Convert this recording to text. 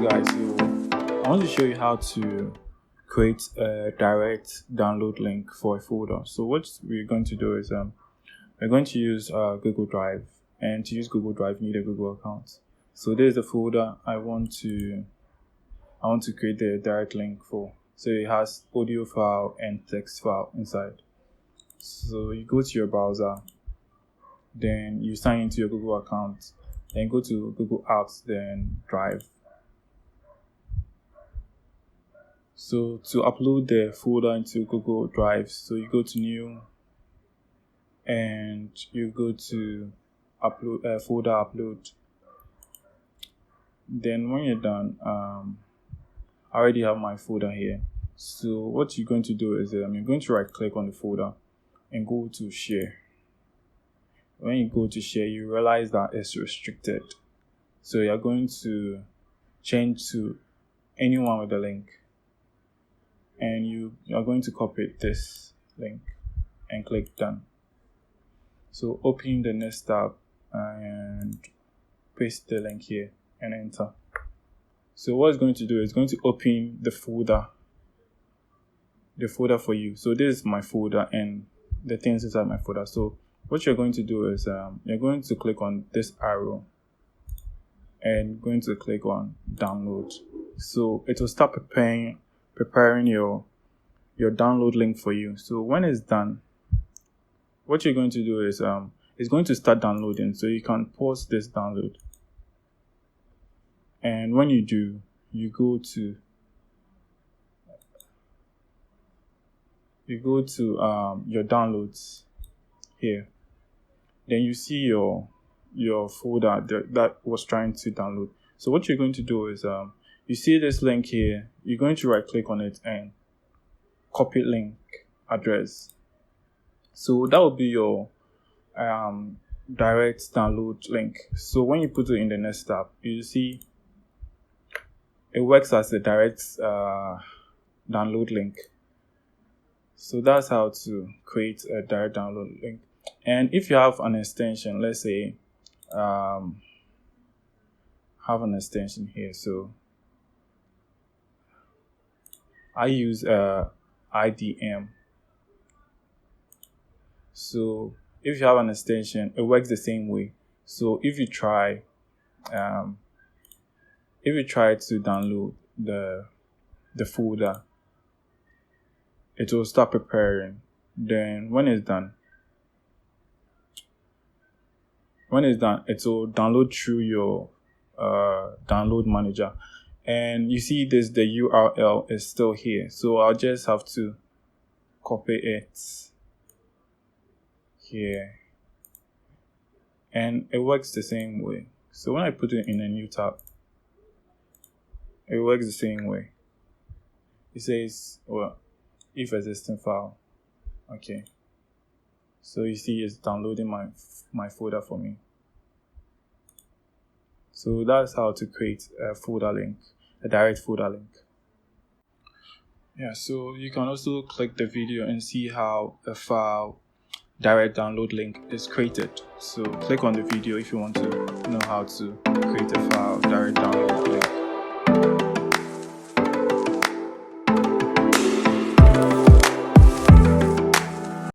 guys, so I want to show you how to create a direct download link for a folder. So what we're going to do is we're going to use Google Drive, and to use Google Drive you need a Google account. So this is the folder I want to create the direct link for. So it has audio file and text file inside. So you go to your browser, then you sign into your Google account, then go to Google Apps, then Drive. So to upload the folder into Google Drive, so you go to New, and you go to Upload, folder upload. Then when you're done, I already have my folder here. So what you're going to do is you're going to right click on the folder and go to Share. When you go to Share, you realize that it's restricted. So you're going to change to anyone with the link, and you are going to copy this link and click Done. So open the next tab and paste the link here and enter. So what it's going to do is going to open the folder for you. So this is my folder and the things inside my folder. So what you're going to do is you're going to click on this arrow and going to click on download. So it will start preparing your download link for you. So when it's done, what you're going to do is it's going to start downloading. So you can pause this download, and when you do, you go to your downloads here. Then you see your folder that was trying to download. So what you're going to do is you see this link here, you're going to right click on it and copy link address. So that will be your direct download link. So when you put it in the next tab, you see it works as a direct download link. So that's how to create a direct download link. And if you have an extension, let's say have an extension here. So I use IDM. So if you have an extension, it works the same way. So if you try to download the folder, it will start preparing. Then when it's done, it will download through your download manager. And you see this, the URL is still here. So I'll just have to copy it here. And it works the same way. So when I put it in a new tab, it works the same way. It says, well, if existing file. Okay. So you see it's downloading my folder for me. So that's how to create a folder link, a direct folder link. Yeah, so you can also click the video and see how a file direct download link is created. So click on the video if you want to know how to create a file direct download link.